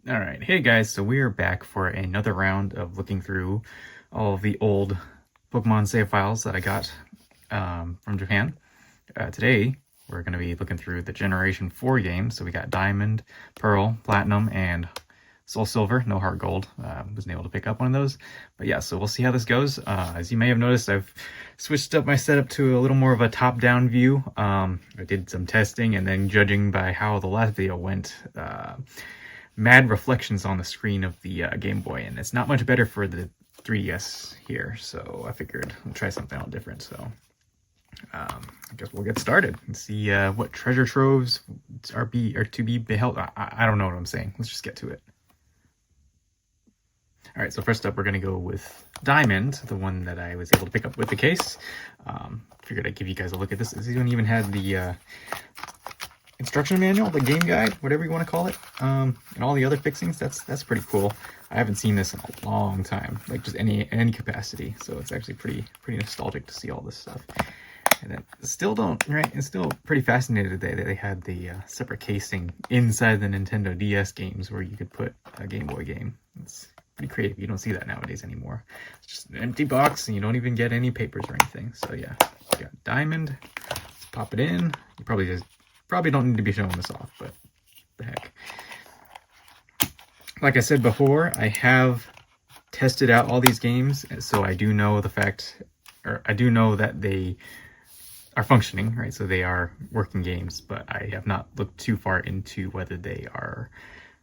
All right, hey guys, so we are back for another round of looking through all of the old Pokemon save files that I got from Japan. Today, we're going to be looking through the Generation 4 games. So we got Diamond, Pearl, Platinum, and Soul Silver. No Heart Gold. Wasn't able to pick up one of those. But yeah, so we'll see how this goes. As you may have noticed, I've switched up my setup to a little more of a top-down view. I did some testing, and then judging by how the last video went, mad reflections on the screen of the Game Boy, and it's not much better for the 3DS here, so I figured we'll try something all different. So I guess we'll get started and see what treasure troves are to be beheld. I don't know what I'm saying. Let's just get to it. All right, so first up, we're going to go with Diamond, the one that I was able to pick up with the case. Figured I'd give you guys a look at this. This one even had the instruction manual, the game guide, whatever you want to call it, and all the other fixings. That's pretty cool. I haven't seen this in a long time, like just any capacity. So it's actually pretty nostalgic to see all this stuff. And then it's still pretty fascinated that they had the separate casing inside the Nintendo DS games where you could put a Game Boy game. It's pretty creative. You don't see that nowadays anymore. It's just an empty box and you don't even get any papers or anything. So yeah, you got Diamond. Let's pop it in. You probably don't need to be showing this off, but the heck. Like I said before, I have tested out all these games, so I do know I do know that they are functioning, right? So they are working games, but I have not looked too far into whether they are,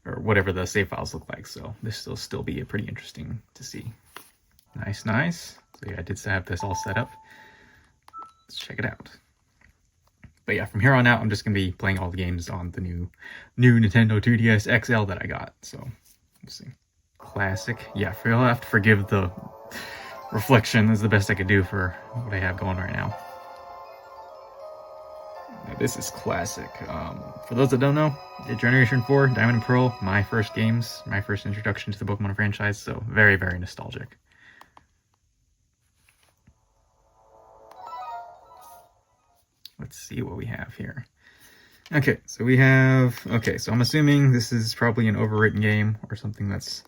or whatever the save files look like. So this will still be pretty interesting to see. Nice. So yeah, I did have this all set up. Let's check it out. But yeah, from here on out, I'm just going to be playing all the games on the new Nintendo 2DS XL that I got. So, let's see. Classic. Yeah, you'll have to forgive the reflection. This is the best I could do for what I have going right now. Now, this is classic. For those that don't know, Generation 4, Diamond and Pearl, my first games, my first introduction to the Pokemon franchise. So, very, very nostalgic. Let's see what we have here. Okay, so so I'm assuming this is probably an overwritten game or something that's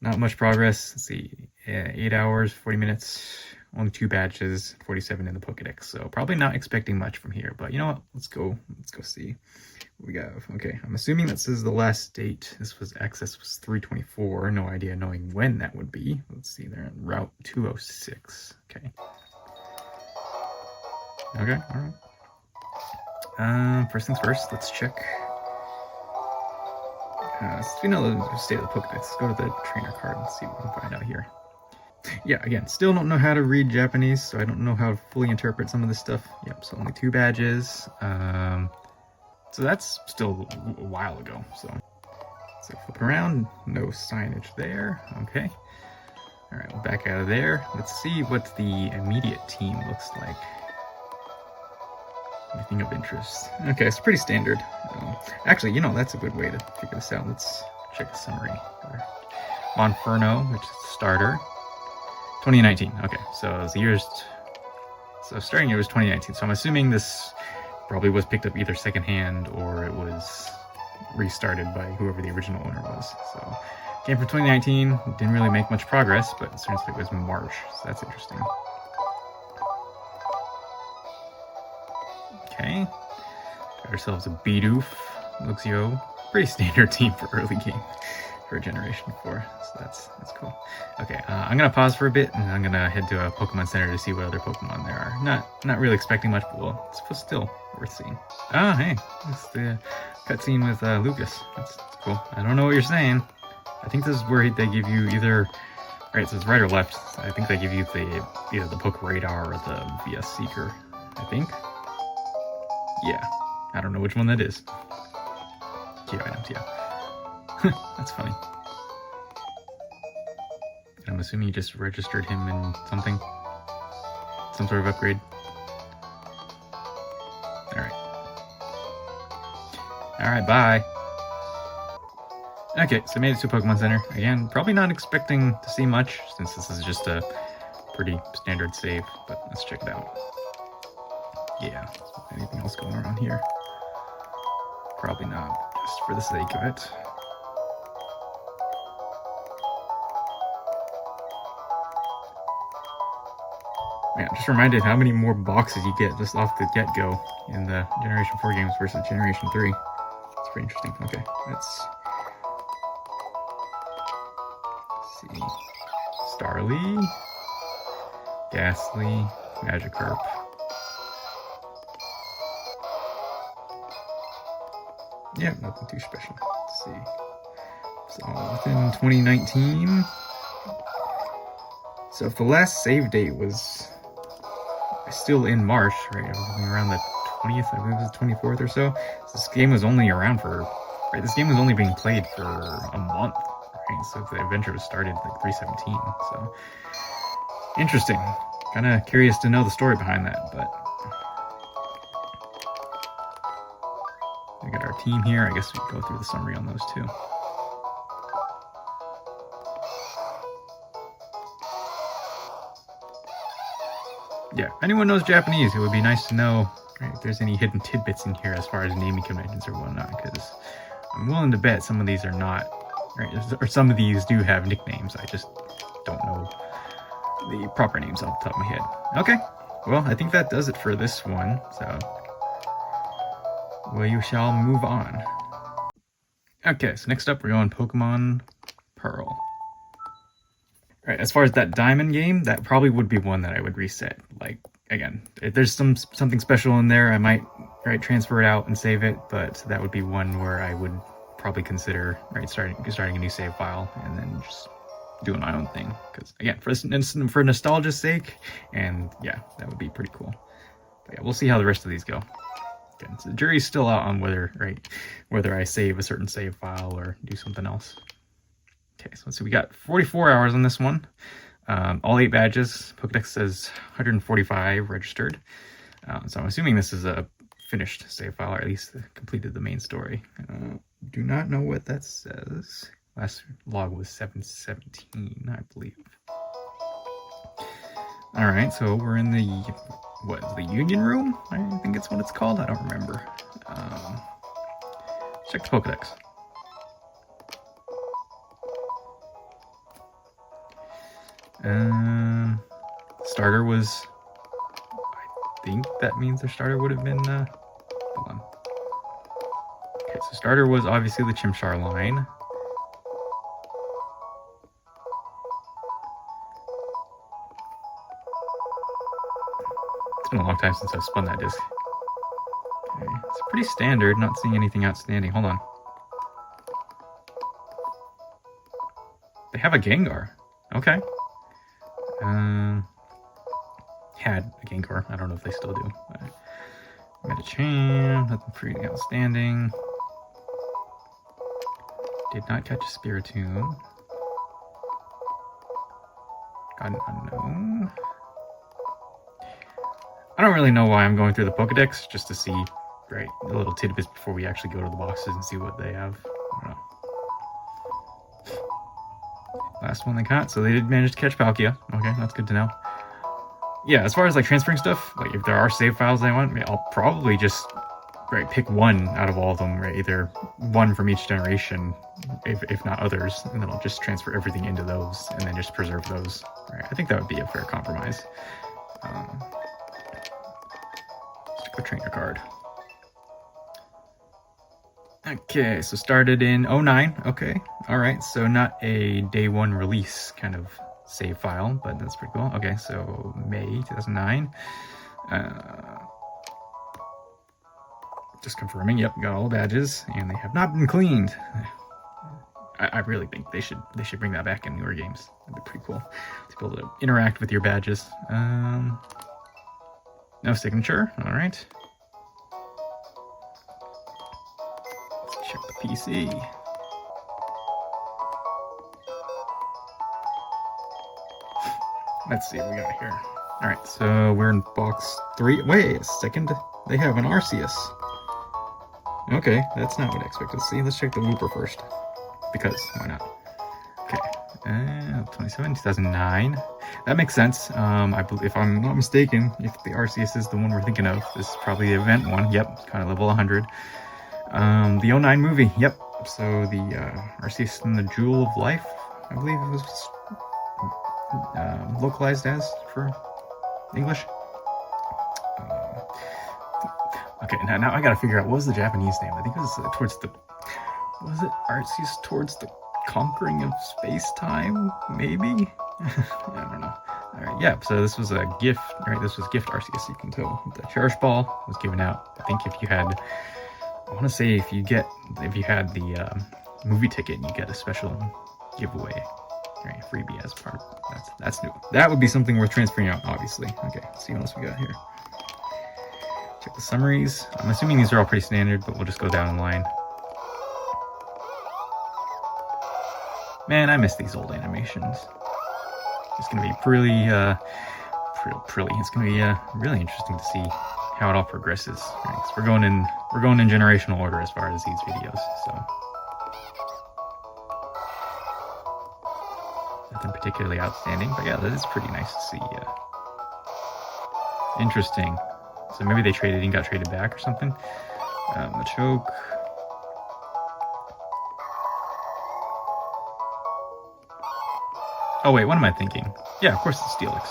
not much progress. Let's see, 8 hours, 40 minutes, only 2 badges, 47 in the Pokedex. So probably not expecting much from here, but you know what? Let's go see what we got. Okay, I'm assuming this is the last date. This was access was 3/24. No idea knowing when that would be. Let's see, they're on Route 206. Okay, all right. First things first, let's check. Since we know the state of the Pokedex, let's go to the trainer card and see what we can find out here. Yeah, again, still don't know how to read Japanese, so I don't know how to fully interpret some of this stuff. Yep, so only 2 badges. So that's still a while ago. So flip around, no signage there. Okay. All right, we'll back out of there. Let's see what the immediate team looks like. Anything of interest. Okay, it's pretty standard. Actually, that's a good way to figure this out. Let's check the summary. Monferno, which is the starter. 2019. Okay, so starting year was 2019. So I'm assuming this probably was picked up either secondhand or it was restarted by whoever the original owner was. So came from 2019. Didn't really make much progress, but it turns out it was March. So that's interesting. Okay, got ourselves a Bidoof, Luxio, pretty standard team for early game for Generation 4, so that's cool. Okay, I'm gonna pause for a bit and I'm gonna head to a Pokemon Center to see what other Pokemon there are. Not really expecting much, but well, it's still worth seeing. Oh, hey, it's the cutscene with Lucas. That's cool. I don't know what you're saying. I think this is where they give you either, right, so it's right or left. I think they give you either the Poke Radar or the VS Seeker, I think. Yeah, I don't know which one that is. Key items, yeah. That's funny. I'm assuming you just registered him in something? Some sort of upgrade? Alright, bye. Okay, so I made it to Pokemon Center. Again, probably not expecting to see much, since this is just a pretty standard save, but let's check it out. Yeah, anything else going around here? Probably not, just for the sake of it. Man, just reminded how many more boxes you get just off the get-go in the Generation 4 games versus Generation 3. It's pretty interesting. Okay, let's see. Starly, Ghastly, Magikarp. Yeah, nothing too special. Let's see. So within 2019. So if the last save date was still in March, right, around the 20th, I believe it was the 24th or so. This game was only around for, right, this game was only being played for a month, right? So the adventure was started like 317. So interesting. Kind of curious to know the story behind that, but we got our team here. I guess we can go through the summary on those too. Yeah, if anyone knows Japanese, it would be nice to know, right, if there's any hidden tidbits in here as far as naming conventions or whatnot, because I'm willing to bet some of these are not, right, or some of these do have nicknames. I just don't know the proper names off the top of my head. Okay, well, I think that does it for this one, so we shall move on. Okay, so next up we're going Pokemon Pearl. Right, as far as that diamond game, that probably would be one that I would reset. Like, again, if there's something special in there, I might, right, transfer it out and save it, but that would be one where I would probably consider, right, starting a new save file and then just doing my own thing. Because again, for nostalgia's sake, and yeah, that would be pretty cool. But yeah, we'll see how the rest of these go. Again, so the jury's still out on whether I save a certain save file or do something else. Okay, so let's see, we got 44 hours on this one. All 8 badges. Pokedex says 145 registered. So I'm assuming this is a finished save file, or at least completed the main story. Do not know what that says. Last log was 717, I believe. Alright, so we're in the, what is the Union Room? I think it's what it's called. I don't remember. Check the Pokedex. Starter was, I think that means their starter would have been, hold on. Okay, so starter was obviously the Chimchar line. It's been a long time since I've spun that disc. Okay, it's pretty standard, not seeing anything outstanding. Hold on. They have a Gengar. Okay. Had a Gengar. I don't know if they still do. Medicham, nothing pretty outstanding. Did not catch a Spiritomb. Got an Unknown. I don't really know why I'm going through the Pokedex, just to see, right, the little tidbits before we actually go to the boxes and see what they have. I don't know. Last one they caught, so they did manage to catch Palkia. Okay, that's good to know. Yeah, as far as like transferring stuff, like if there are save files I want, I'll probably just, right, pick one out of all of them, right, either one from each generation, if not others, and then I'll just transfer everything into those and then just preserve those. Right, I think that would be a fair compromise. Let's go trainer card. Okay, so started in 09. Okay, all right, so not a day one release kind of save file, but that's pretty cool. Okay, so May 2009. Just confirming, yep, got all the badges, and they have not been cleaned. I really think they should bring that back in newer games. That'd be pretty cool to be able to interact with your badges. No signature, all right. Let's check the PC. Let's see what we got here. All right, so we're in box 3. Wait a second, they have an Arceus. Okay, that's not what I expected to see. Let's check the Wooper first, because why not? Okay, 27, 2009. That makes sense. I believe, if I'm not mistaken, if the Arceus is the one we're thinking of, this is probably the event one. Yep, kind of level 100. The 09 movie. Yep. So the Arceus and the Jewel of Life, I believe it was localized as for English. Okay, now I gotta figure out what was the Japanese name. I think it was towards the. Was it Arceus towards the conquering of space-time? Maybe. I don't know. All right, yeah. So this was a gift. Right, this was gift Arceus. You can tell the Cherish Ball was given out. I think if you had, I want to say if you had the movie ticket, you get a special giveaway. Right, freebie as part. That's new. That would be something worth transferring out, obviously. Okay, let's see what else we got here. Check the summaries. I'm assuming these are all pretty standard, but we'll just go down the line. Man, I miss these old animations. It's gonna be pretty. It's gonna be really interesting to see how it all progresses. Right? 'Cause we're going in generational order as far as these videos. So nothing particularly outstanding, but yeah, that is pretty nice to see. Interesting. So maybe they traded and got traded back or something. The choke. Oh wait, what am I thinking? Yeah, of course it's Steelix.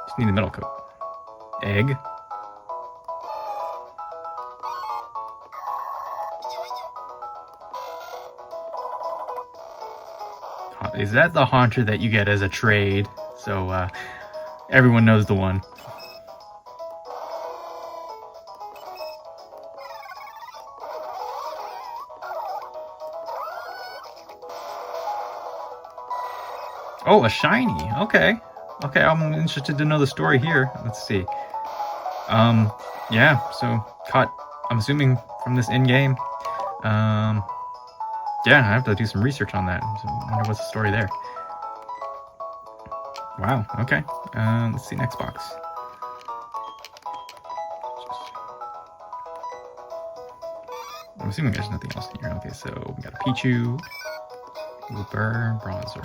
Just need the metal coat. Egg. Is that the Haunter that you get as a trade? So everyone knows the one. Oh, a shiny. Okay. Okay, I'm interested to know the story here. Let's see. Yeah, so caught, I'm assuming from this in-game. Yeah, I have to do some research on that. So I wonder what's the story there. Wow, okay. Let's see, next box. I'm assuming there's nothing else in here. Okay, so we got a Pichu, Looper, Bronzer.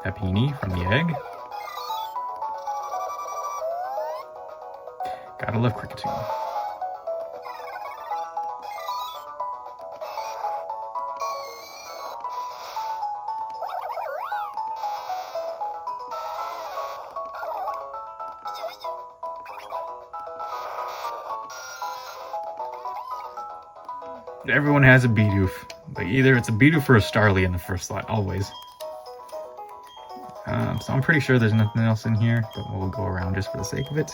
Tapini from the egg. Gotta love Kricketune. Everyone has a Bidoof. Like either it's a Bidoof or a Starly in the first slot, always. So I'm pretty sure there's nothing else in here, but we'll go around just for the sake of it.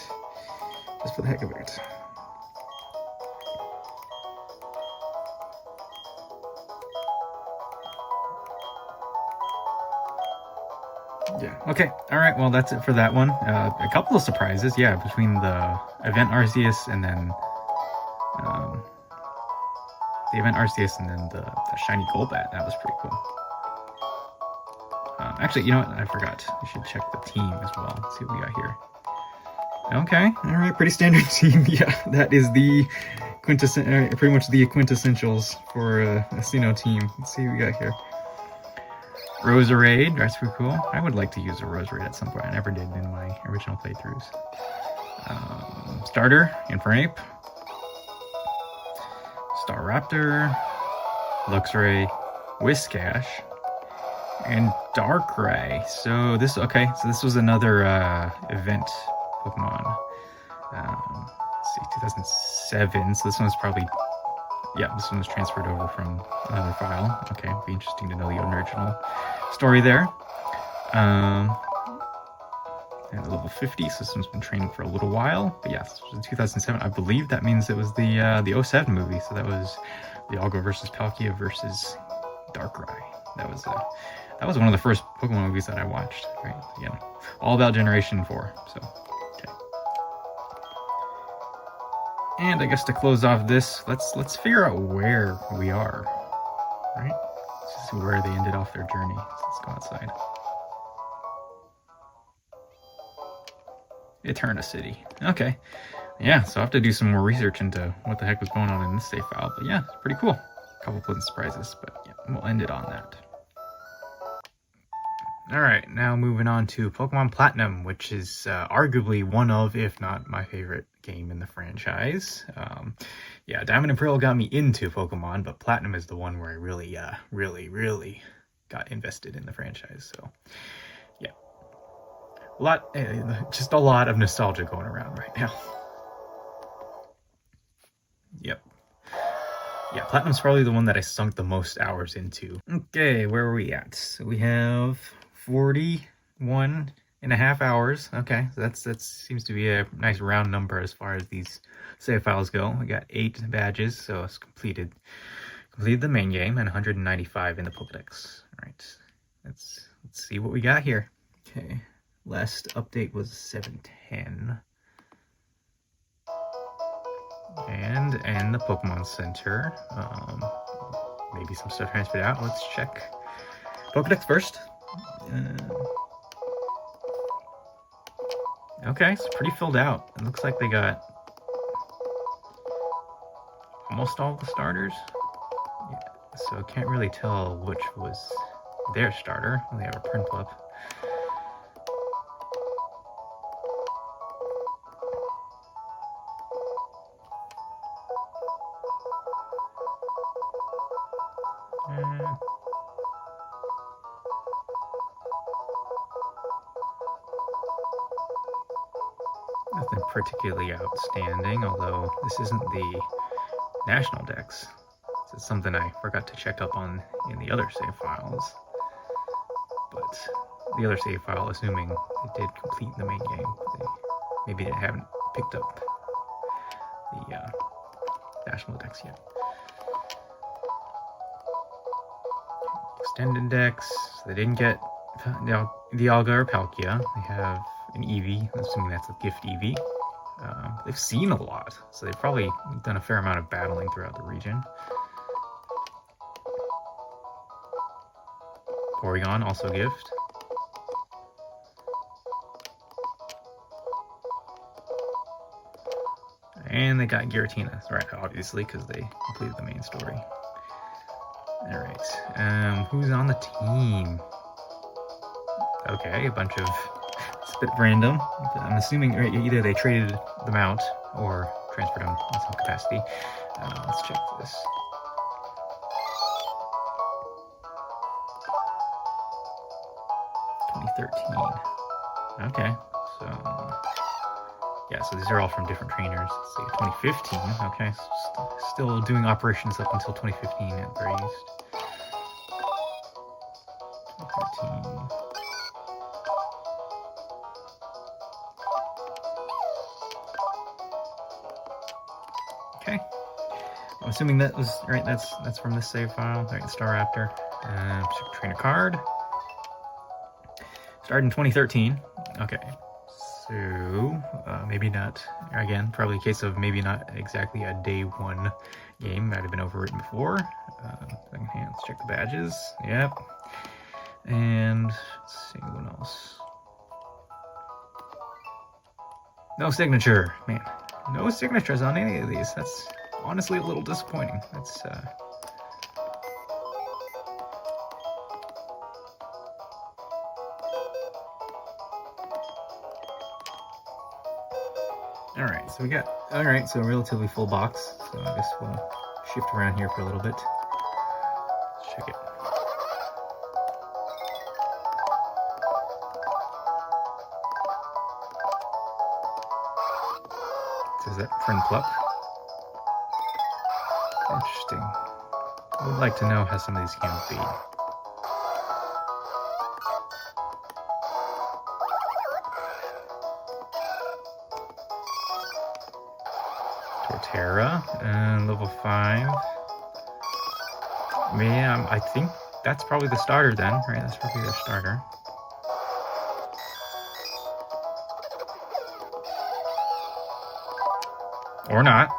Just for the heck of it. Yeah, okay. Alright, well that's it for that one. A couple of surprises, yeah, between the event Arceus and then the event Arceus and then the shiny Golbat. That was pretty cool. Actually, you know what? I forgot. We should check the team as well. Let's see what we got here. Okay, all right, pretty standard team. Yeah, that is the pretty much the quintessentials for a Sinnoh team. Let's see what we got here. Roserade, that's pretty cool. I would like to use a Roserade at some point. I never did in my original playthroughs. Starter, Infernape. Staraptor, Luxray, Whiscash, and Darkrai. So this was another event Pokemon. Let's see, 2007. So this one's probably, yeah, this one was transferred over from another file. Okay, it'd be interesting to know the original story there. At level 50, so this one's been training for a little while. But yeah, this was in 2007. I believe that means it was the 07 movie. So that was the Algo versus Palkia versus Darkrai. That was one of the first Pokemon movies that I watched. Right? Again, all about Generation 4. So okay. And I guess to close off this, let's figure out where we are. Right? Let's see where they ended off their journey. So let's go outside. Eterna City. Okay. Yeah, so I have to do some more research into what the heck was going on in this save file. But yeah, it's pretty cool. A couple pleasant surprises, but yeah, we'll end it on that. Alright, now moving on to Pokemon Platinum, which is arguably one of, if not my favorite game in the franchise. Yeah, Diamond and Pearl got me into Pokemon, but Platinum is the one where I really, really got invested in the franchise. So, yeah. Just a lot of nostalgia going around right now. Yep. Yeah, Platinum's probably the one that I sunk the most hours into. Okay, where are we at? So we have 41.5 hours. Okay, so that seems to be a nice round number as far as these save files go. We got 8 badges, so it's completed the main game, and 195 in the Pokedex. All right, let's see what we got here. Okay, last update was 7:10. And the Pokemon Center. Maybe some stuff transferred out. Let's check Pokedex first. Okay, it's pretty filled out. It looks like they got almost all the starters. Yeah, so I can't really tell which was their starter. They have a Prinplup. Nothing particularly outstanding, although this isn't the national dex. This is something I forgot to check up on in the other save files. But the other save file, assuming it did complete the main game, maybe they haven't picked up the national dex yet. Extended dex, so they didn't get the Alga or Palkia. They have an Eevee, assuming that's a gift Eevee. They've seen a lot, so they've probably done a fair amount of battling throughout the region. Porygon, also gift. And they got Giratina, right, obviously, because they completed the main story. Alright, who's on the team? Okay, a bunch of... It's a bit random. I'm assuming either they traded them out or transferred them in some capacity. Let's check this. Okay, so yeah, so these are all from different trainers. Let's see, 2015. Okay, so still doing operations up until 2015 at the very least. 2013. Okay, I'm assuming that was right. That's from this save file. All right, Staraptor. Trainer card. Started in 2013. Okay, so maybe not. Again, probably a case of maybe not exactly a day one game. Might have been overwritten before. Let's check the badges. Yep. And let's see what else. No signature, man. No signatures on any of these. That's honestly a little disappointing. That's Alright, so we got, alright, so a relatively full box. So I guess we'll shift around here for a little bit. Let's check it. So is that Prinplup? Interesting. I would like to know how some of these games be. Torterra, and level 5. Yeah, I think that's probably the starter then, right? That's probably their starter. Or not.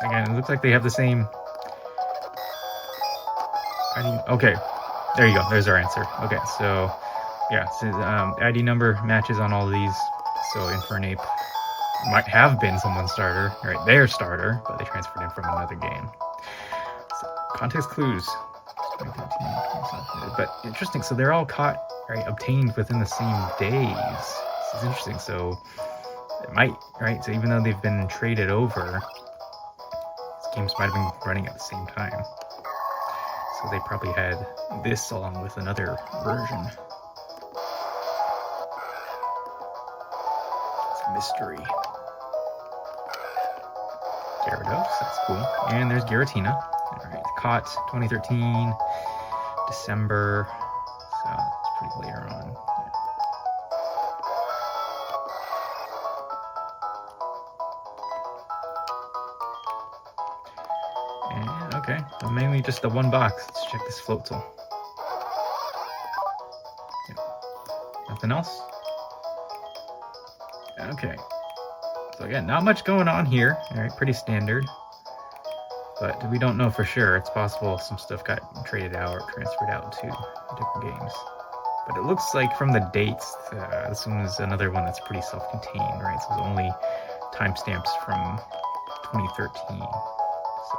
Again, it looks like they have the same... Okay, there you go. There's our answer. Okay, so... Yeah, so, ID number matches on all of these. So Infernape might have been someone's starter, right? Their starter, but they transferred him from another game. So, context clues. But interesting, so they're all caught right, obtained within the same days. This is interesting. So it might, right? So even though they've been traded over, these games might have been running at the same time. So they probably had this along with another version. It's a mystery. Gyarados, that's cool. And there's Giratina. Alright, caught 2013, December. So it's pretty later on. And okay, so mainly just the one box. Let's check this Floatzel. Yep. Nothing else? Okay. So again, not much going on here. Alright, pretty standard. But we don't know for sure. It's possible some stuff got traded out or transferred out to different games. But it looks like from the dates, this one is another one that's pretty self-contained, right? So it's only timestamps from 2013. So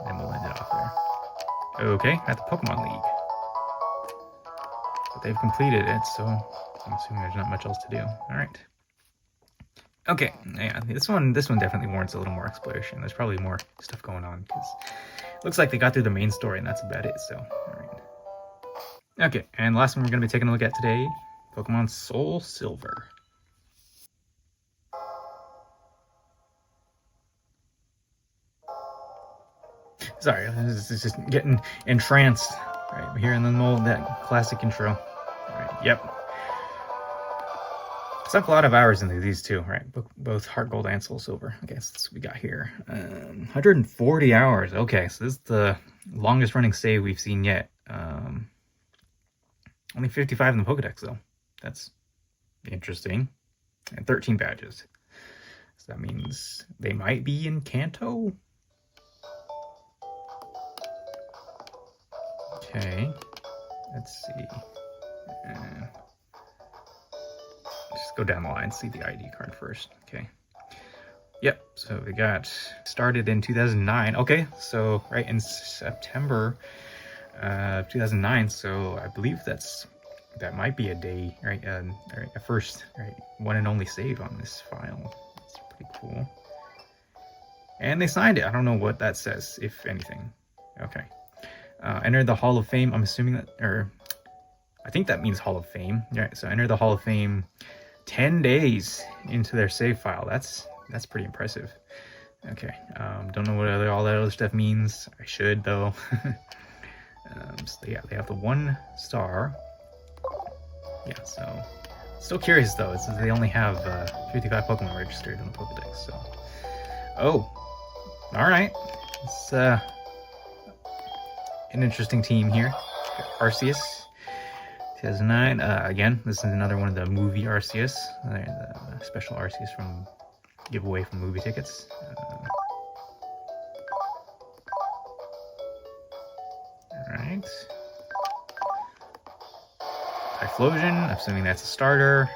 then we'll end it off there. Okay, at the Pokemon League. But they've completed it, so I'm assuming there's not much else to do. All right. Okay, yeah, this one definitely warrants a little more exploration. There's probably more stuff going on because it looks like they got through the main story and that's about it. So, all right. Okay, and the last one we're going to be taking a look at today, Pokemon Soul Silver. Sorry, this is just getting entranced. All right, we're here in the middle of that classic intro. All right, yep. Sunk a lot of hours into these two, right? Both Heart Gold and Soul Silver. Okay, so that's what we got here. 140 hours. Okay, so this is the longest running save we've seen yet. Only 55 in the Pokedex, though. That's interesting. And 13 badges. So that means they might be in Kanto? Okay, let's see. Just go down the line, see the ID card first. Okay. Yep, so we got started in 2009. Okay, so right in September 2009. So I believe that might be a day, right? A first, right, one and only save on this file. That's pretty cool. And they signed it. I don't know what that says, if anything. Okay. Enter the Hall of Fame. I'm assuming that, or I think that means Hall of Fame. Yeah. So enter the Hall of Fame 10 days into their save file. That's pretty impressive. Okay, don't know what all that other stuff means. I should though. So yeah, they have the 1 star. Yeah, so still curious though. It says they only have 55 Pokemon registered in the Pokedex. So, oh, all right. It's an interesting team here. Arceus. 2009. Again, this is another one of the movie Arceus, the special Arceus from giveaway from movie tickets. Alright. Typhlosion, assuming that's a starter.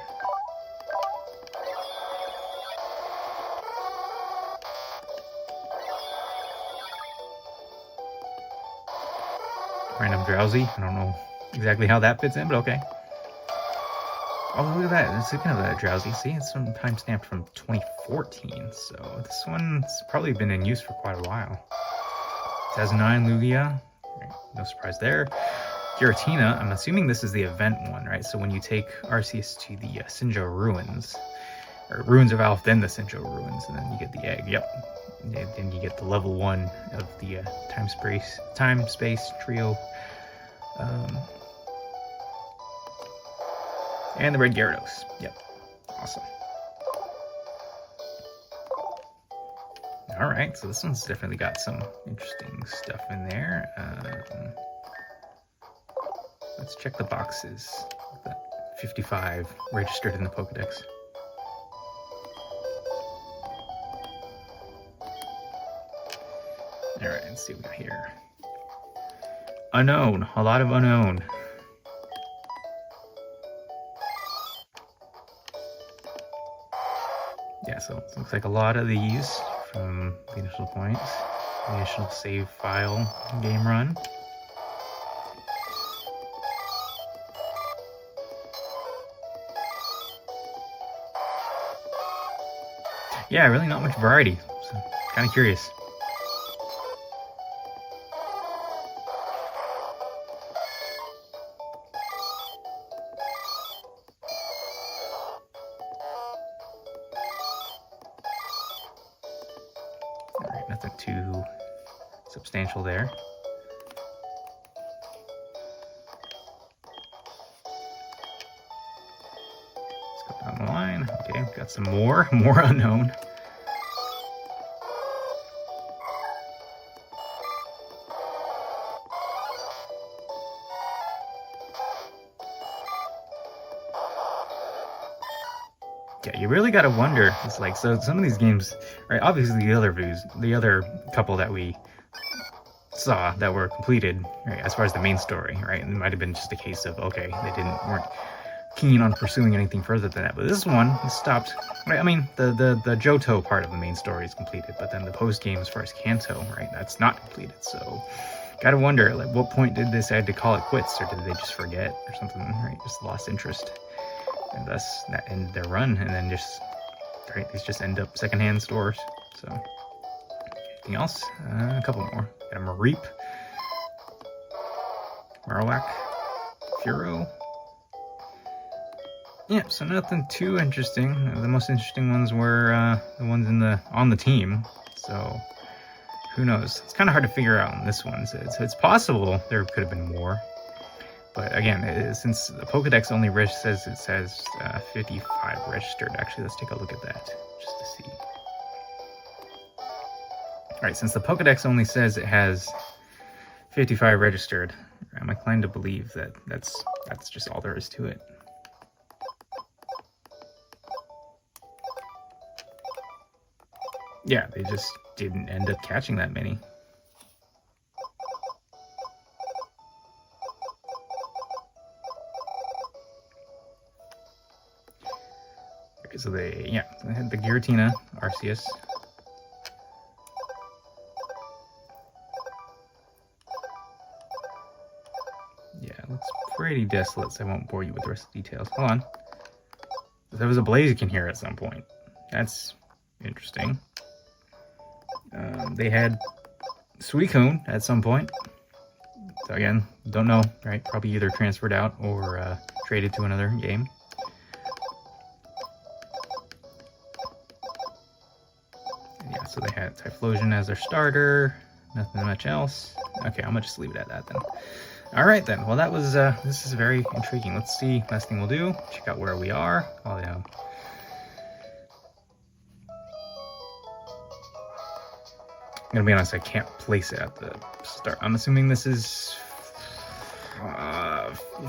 Random Drowsy, I don't know exactly how that fits in, but okay. Oh, look at that. It's kind of a Drowsy. See, it's some time stamped from 2014. So this one's probably been in use for quite a while. 2009 Lugia. No surprise there. Giratina. I'm assuming this is the event one, right? So when you take Arceus to the Sinjoh Ruins, or Ruins of Alph, then the Sinjoh Ruins, and then you get the egg. Yep. And then you get the level 1 of the time space trio. And the red Gyarados. Yep. Awesome. Alright, so this one's definitely got some interesting stuff in there. Let's check the boxes. The 55 registered in the Pokedex. Alright, let's see what we got here. Unknown. A lot of unknown. Yeah, so it looks like a lot of these from the initial points. initial save file game run. Yeah, really not much variety, so kind of curious. Alright, nothing too substantial there. Let's go down the line. Okay, got some more unknown. Yeah, you really gotta wonder. It's like, so some of these games, right? Obviously, the other couple that we saw that were completed, right? As far as the main story, right? It might have been just a case of, okay, they weren't keen on pursuing anything further than that. But this one stopped. Right? I mean, the Johto part of the main story is completed, but then the post game as far as Kanto, right? That's not completed. So, gotta wonder, like, what point did they decide to call it quits, or did they just forget, or something? Right? Just lost interest. And thus that ended their run, and then just, right, these just end up secondhand stores. So, anything else? A couple more. Got a Mareep, Marowak, Furo. Yeah, so nothing too interesting. The most interesting ones were the ones on the team. So, who knows? It's kind of hard to figure out on this one. So it's possible there could have been more. But again, since the Pokedex only says 55 registered. Actually, let's take a look at that just to see. All right, since the Pokedex only says it has 55 registered, I'm inclined to believe that that's just all there is to it. Yeah, they just didn't end up catching that many. So they had the Giratina, Arceus. Yeah, it looks pretty desolate, so I won't bore you with the rest of the details. Hold on. There was a Blaziken here at some point. That's interesting. They had Suicune at some point. So again, don't know, right? Probably either transferred out or traded to another game. Yeah, so they had Typhlosion as their starter. Nothing much else. Okay, I'm gonna just leave it at that then. All right then. Well, that was this is very intriguing. Let's see. Last thing we'll do, check out where we are. Oh yeah. I'm gonna be honest, I can't place it at the start. I'm assuming this is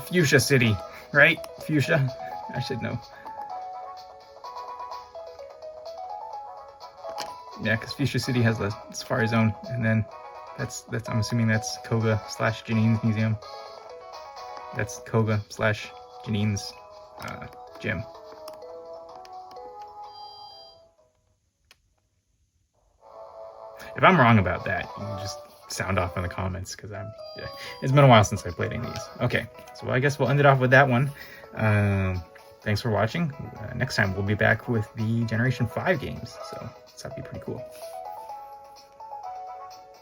Fuchsia City, right? Fuchsia? I should know. Yeah, because Fuchsia City has the Safari Zone, and then that's I'm assuming that's Koga / Janine's museum. That's Koga / Janine's gym. If I'm wrong about that, you can just sound off in the comments, because it's been a while since I played any of these. Okay, so I guess we'll end it off with that one. Thanks for watching. Next time we'll be back with the Generation 5 games, so that'll be pretty cool.